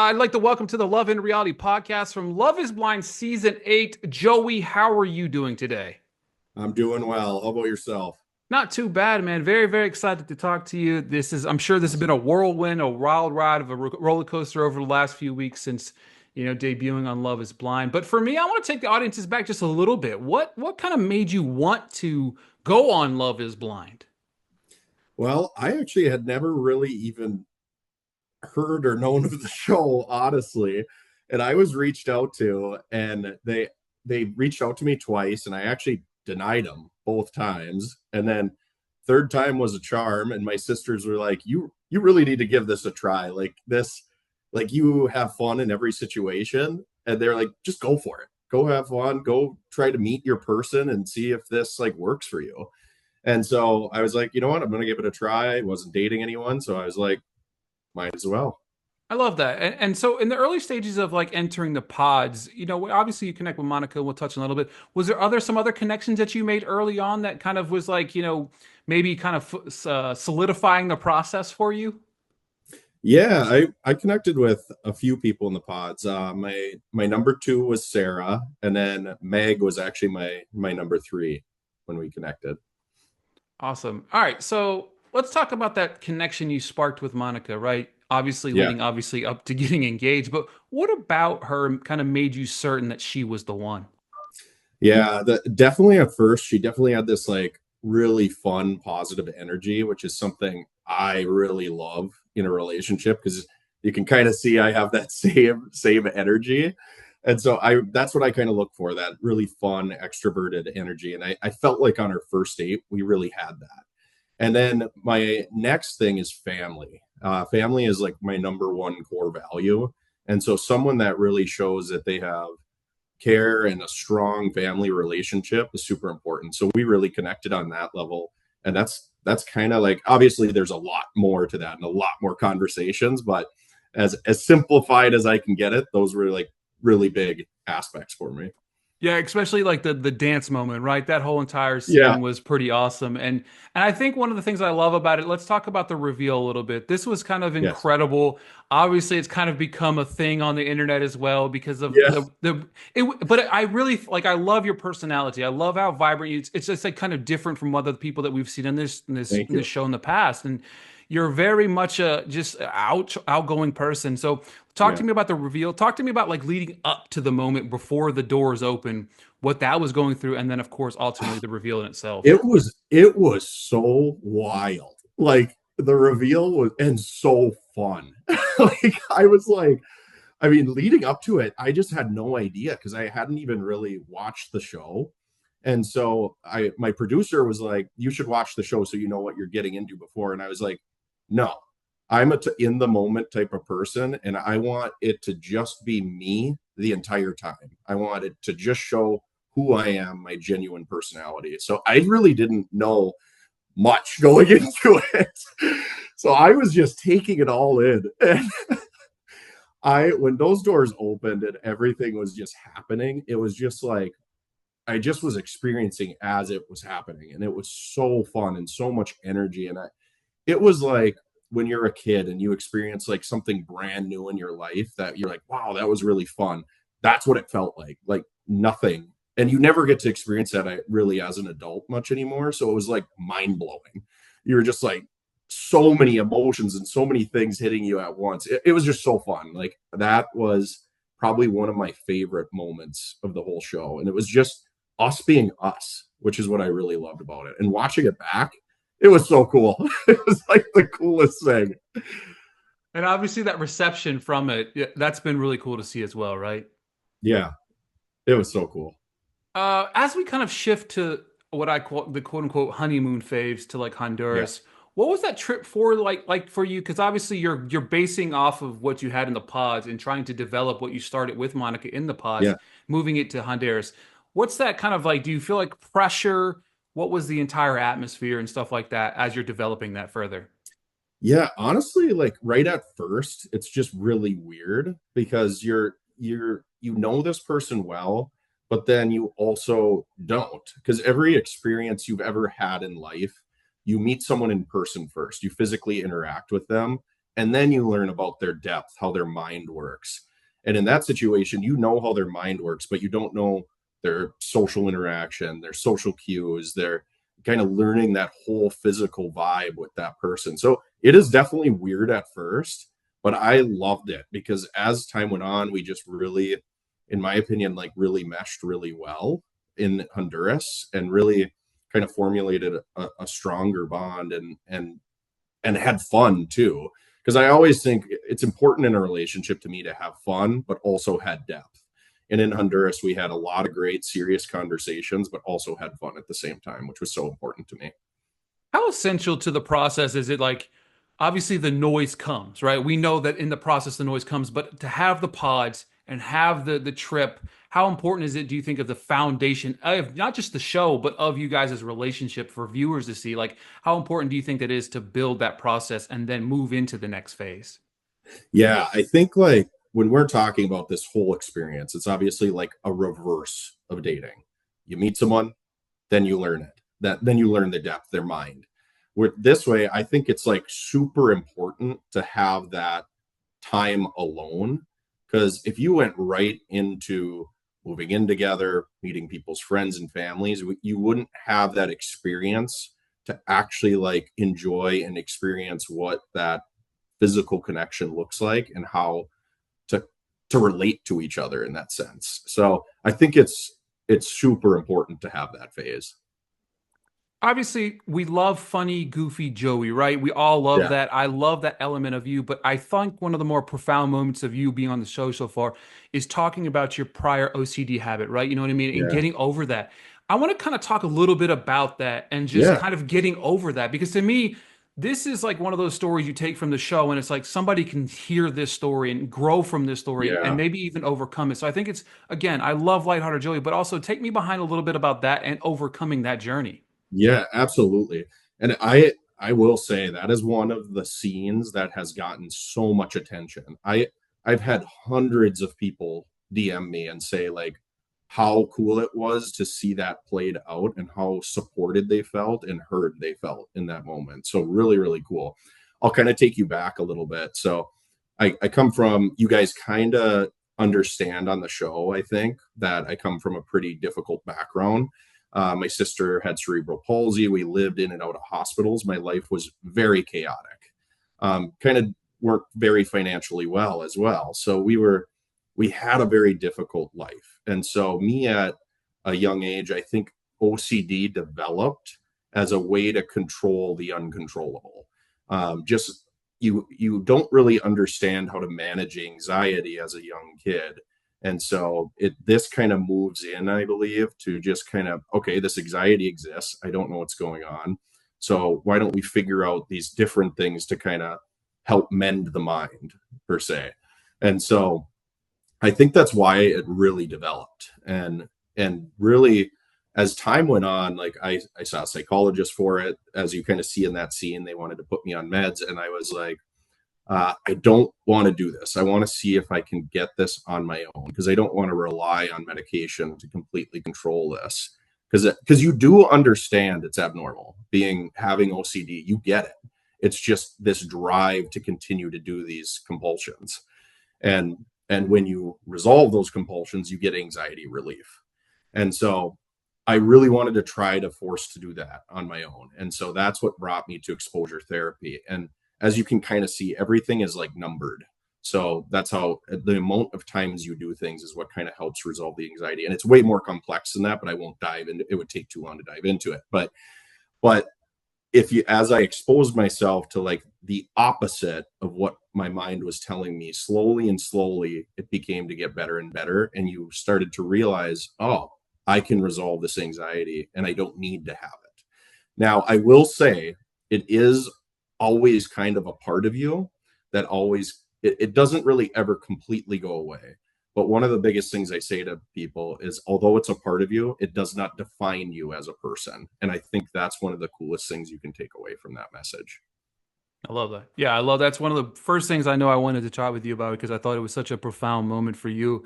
I'd like to welcome to the Love and Reality podcast from Love is Blind Season 8. Joey, how are you doing today? I'm doing well. How about yourself? Not too bad, man. Very, very excited to talk to you. I'm sure this has been Awesome. a whirlwind, a wild ride of a roller coaster over the last few weeks since, debuting on Love is Blind. But for me, I want to take the audiences back just a little bit. What kind of made you want to go on Love is Blind? Well, I actually had never really even heard or known of the show, honestly. And I was reached out to, and they reached out to me twice, and I actually denied them both times. And then third time was a charm, and my sisters were like, "You really need to give this a try. Like you have fun in every situation." And they're like, "Just go for it. Go have fun. Go try to meet your person and see if this like works for you." And so I was like, you know what? I'm going to give it a try. I wasn't dating anyone. So I was like, might as well. I love that. And so in the early stages of like entering the pods, obviously you connect with Monica, we'll touch on a little bit. Was there some other connections that you made early on that kind of was like, maybe kind of solidifying the process for you? Yeah, I connected with a few people in the pods. My number two was Sarah, and then Meg was actually my number three when we connected. Awesome. All right. So let's talk about that connection you sparked with Monica, right? Obviously Yeah. leading obviously up to getting engaged, but what about her kind of made you certain that she was the one? Yeah, definitely at first she definitely had this like really fun, positive energy, which is something I really love in a relationship because you can kind of see I have that same energy. And so I that's what I kind of look for, that really fun, extroverted energy. And I felt like on our first date, we really had that. And then my next thing is family. Family is like my number one core value. And so someone that really shows that they have care and a strong family relationship is super important. So we really connected on that level. And that's kind of like, obviously there's a lot more to that and a lot more conversations, but as simplified as I can get it, those were like really big aspects for me. Yeah, especially like the dance moment, right? That whole entire Yeah. scene was pretty awesome. And I think one of the things I love about it, let's talk about the reveal a little bit. This was kind of Yes. incredible. Obviously, it's kind of become a thing on the internet as well because of Yeah. the it but I really like I love your personality. I love how vibrant you it's just like kind of different from other people that we've seen in Thank this you. show in the past. And you're very much a just outgoing person. So talk Yeah. to me about the reveal. Talk to me about like leading up to the moment before the doors open, what that was going through, and then of course ultimately the reveal in itself. It was so wild. Like the reveal was and so fun. Like I was like, I mean, leading up to it, I just had no idea because I hadn't even really watched the show. And so my producer was like, "You should watch the show so you know what you're getting into before." And I was like, "No, I'm in the moment type of person, and I want it to just be me the entire time. I want it to just show who I am, my genuine personality." So I really didn't know much going into it. So I was just taking it all in. And I when those doors opened and everything was just happening, it was just like I just was experiencing as it was happening, and it was so fun and so much energy. And it was like when you're a kid and you experience like something brand new in your life that you're like, wow, that was really fun. That's what it felt like nothing. And you never get to experience that really as an adult much anymore. So it was like mind blowing. You were just like so many emotions and so many things hitting you at once. It was just so fun. Like that was probably one of my favorite moments of the whole show. And it was just us being us, which is what I really loved about it. And watching it back, it was so cool. It was like the coolest thing. And obviously that reception from it, yeah, that's been really cool to see as well, right? Yeah, it was so cool. As we kind of shift to what I call the quote unquote honeymoon phase to like Yeah, Honduras, what was that trip for like for you? Because obviously you're basing off of what you had in the pods and trying to develop what you started with Monica in the pods, yeah, moving it to Honduras. What's that kind of like? Do you feel like pressure? What was the entire atmosphere and stuff like that as you're developing that further? yeah. Honestly, like right at first, it's just really weird because you know this person well, but then you also don't, because every experience you've ever had in life, you meet someone in person first. You physically interact with them, and then you learn about their depth, how their mind works. And in that situation, you know how their mind works, but you don't know their social interaction, their social cues, their kind of learning that whole physical vibe with that person. So it is definitely weird at first, but I loved it because as time went on, we just really, in my opinion, like really meshed really well in Honduras and really kind of formulated a stronger bond and had fun too. Because I always think it's important in a relationship to me to have fun, but also had depth. And in Honduras, we had a lot of great, serious conversations, but also had fun at the same time, which was so important to me. How essential to the process is it like obviously the noise comes, right? We know that in the process the noise comes, but to have the pods and have the trip, how important is it, do you think, of the foundation of not just the show, but of you guys' relationship for viewers to see? Like, how important do you think that is to build that process and then move into the next phase? Yeah, I think like when we're talking about this whole experience, it's obviously like a reverse of dating. You meet someone, then you learn it. That then you learn the depth, their mind. Where this way, I think it's like super important to have that time alone. Because if you went right into moving in together, meeting people's friends and families, you wouldn't have that experience to actually like enjoy and experience what that physical connection looks like and how to relate to each other in that sense. So I think it's super important to have that phase. Obviously, we love funny, goofy Joey, right? We all love Yeah, that. I love that element of you, but I think one of the more profound moments of you being on the show so far is talking about your prior OCD habit, right? You know what I mean? And yeah, getting over that. I want to kind of talk a little bit about that and just yeah, kind of getting over that because to me, this is like one of those stories you take from the show and it's like somebody can hear this story and grow from this story and yeah. maybe even overcome it. So I think it's, again, I love Lighthearted Joey, but also take me behind a little bit about that and overcoming that journey. Yeah, absolutely. And I will say that is one of the scenes that has gotten so much attention. I've had hundreds of people DM me and say like how cool it was to see that played out and how supported they felt and heard they felt in that moment. So really, really cool. I'll kind of take you back a little bit. So I come from you guys kind of understand on the show, I think, that I come from a pretty difficult background. My sister had cerebral palsy. We lived in and out of hospitals. My life was very chaotic. Kind of worked very financially well as well. So we had a very difficult life. And so me at a young age, I think OCD developed as a way to control the uncontrollable. Just you don't really understand how to manage anxiety as a young kid, and so this kind of moves in, I believe, to just kind of, okay, this anxiety exists. I don't know what's going on. So why don't we figure out these different things to kind of help mend the mind, per se? And so I think that's why it really developed. And really as time went on, like I saw a psychologist for it. As you kind of see in that scene, they wanted to put me on meds. And I was like, I don't want to do this. I want to see if I can get this on my own because I don't want to rely on medication to completely control this. Because you do understand it's abnormal being having OCD. You get it. It's just this drive to continue to do these compulsions. And and when you resolve those compulsions, you get anxiety relief. And so I really wanted to try to force to do that on my own. And so that's what brought me to exposure therapy. And as you can kind of see, everything is like numbered. So that's how the amount of times you do things is what kind of helps resolve the anxiety. And it's way more complex than that, but I won't dive into it. Would take too long to dive into it. But if you as I exposed myself to like the opposite of what my mind was telling me, slowly and slowly it became to get better and better, and you started to realize, oh, I can resolve this anxiety and I don't need to have it. Now I will say it is always kind of a part of you that always it doesn't really ever completely go away. But one of the biggest things I say to people is, although it's a part of you, it does not define you as a person. And I think that's one of the coolest things you can take away from that message. I love that. Yeah, I love that's one of the first things I know I wanted to chat with you about because I thought it was such a profound moment for you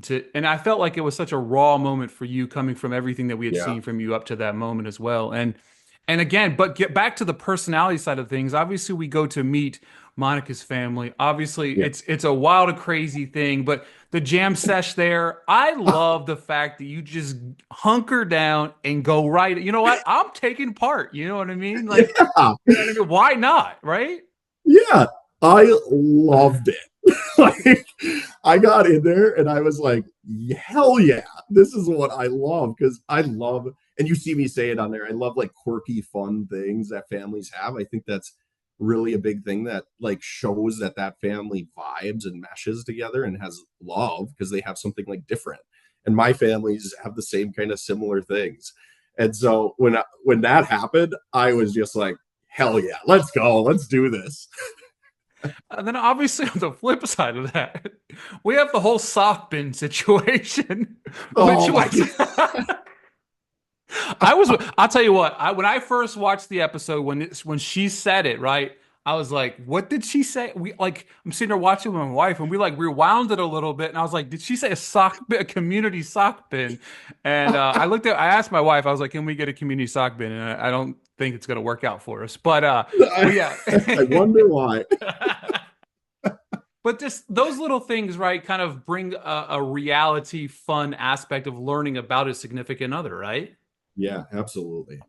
to and I felt like it was such a raw moment for you coming from everything that we had Yeah. seen from you up to that moment as well. And again, but get back to the personality side of things. Obviously, we go to meet Monica's family. Obviously, Yeah. it's a wild and crazy thing, but the jam sesh there, I love the fact that you just hunker down and go right. You know what? I'm taking part. You know what I mean? Like, Yeah. you know what I mean? Why not? Right? Yeah. I loved it. Like, I got in there and I was like, hell yeah, this is what I love because I love, and you see me say it on there, I love like quirky, fun things that families have. I think that's really a big thing that like shows that that family vibes and meshes together and has love because they have something like different. And my families have the same kind of similar things. And so when that happened, I was just like, hell yeah, let's go, let's do this. And then obviously on the flip side of that, we have the whole sock bin situation, which Oh my was I'll tell you what, when I first watched the episode when she said it, right? I was like, what did she say? I'm sitting there watching with my wife and we like rewound it a little bit and I was like, did she say a sock bin, a community sock bin? And I asked my wife, I was like, can we get a community sock bin? And I don't think it's gonna work out for us. But I, yeah. I wonder why. But just those little things, right, kind of bring a reality, fun aspect of learning about a significant other, right? Yeah, absolutely.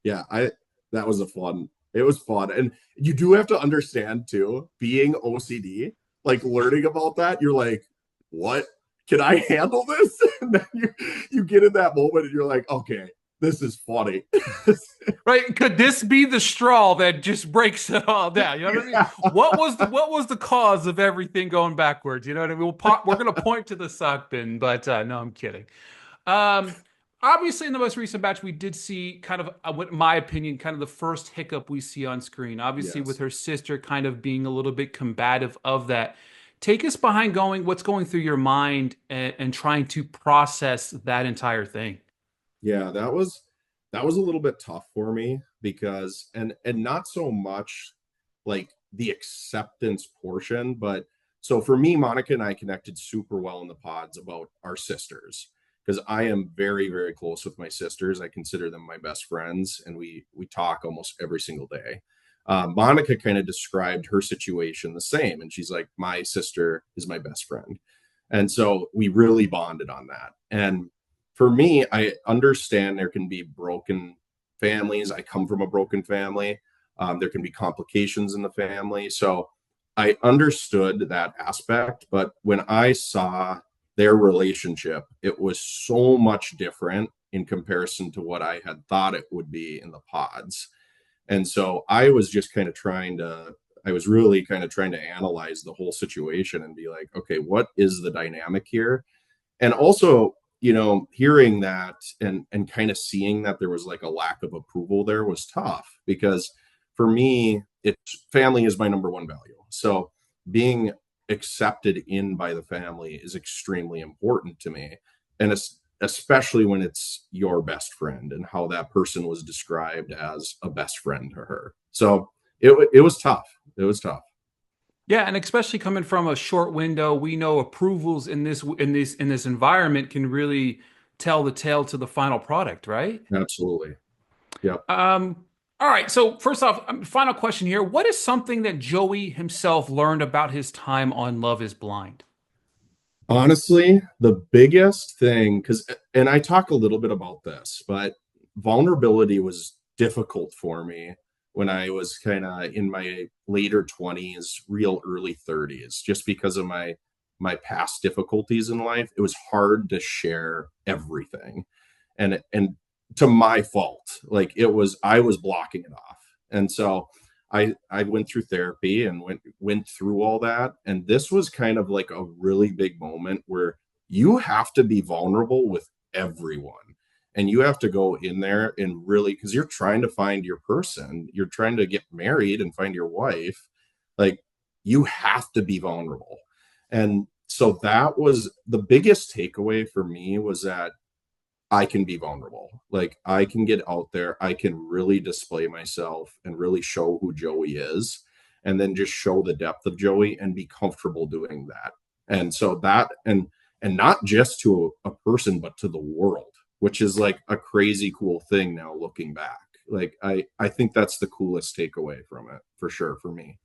Yeah, I that was a fun. It was fun. And you do have to understand too, being OCD, like learning about that, you're like, what? Can I handle this? And then you get in that moment and you're like, okay, this is funny. Right? Could this be the straw that just breaks it all down? You know what I mean? Yeah. What was the cause of everything going backwards? You know what I mean? We're gonna point to the sock bin, but no, I'm kidding. Um, Obviously, in the most recent batch, we did see kind of, what in my opinion, kind of the first hiccup we see on screen. Obviously, with Yes. her sister kind of being a little bit combative of that. Take us behind what's going through your mind and trying to process that entire thing. Yeah, that was a little bit tough for me because and not so much like the acceptance portion, but so for me, Monica and I connected super well in the pods about our sisters because I am very, very close with my sisters. I consider them my best friends, and we talk almost every single day. Monica kind of described her situation the same, and she's like, "My sister is my best friend," and so we really bonded on that. And for me, I understand there can be broken families. I come from a broken family. There can be complications in the family. So I understood that aspect. But when I saw their relationship, it was so much different in comparison to what I had thought it would be in the pods. And so I was really kind of trying to analyze the whole situation and be like, okay, what is the dynamic here? And also, hearing that and kind of seeing that there was like a lack of approval there was tough because for me, it's family is my number one value. So being accepted in by the family is extremely important to me, and it's especially when it's your best friend and how that person was described as a best friend to her. So it was tough. It was tough. Yeah, and especially coming from a short window, we know approvals in this environment can really tell the tale to the final product, right? Absolutely. Yep. Um, all right. So first off, final question here: what is something that Joey himself learned about his time on Love Is Blind? Honestly, the biggest thing, and I talk a little bit about this, but vulnerability was difficult for me when I was kind of in my later 20s, real early 30s, just because of my past difficulties in life. It was hard to share everything. And to my fault, like I was blocking it off. And so I went through therapy and went through all that. And this was kind of like a really big moment where you have to be vulnerable with everyone. And you have to go in there and really, because you're trying to find your person, you're trying to get married and find your wife. Like you have to be vulnerable. And so that was the biggest takeaway for me was that I can be vulnerable. Like I can get out there, I can really display myself and really show who Joey is, and then just show the depth of Joey and be comfortable doing that. And so that and not just to a person, but to the world, which is like a crazy cool thing now looking back. Like I think that's the coolest takeaway from it for sure for me.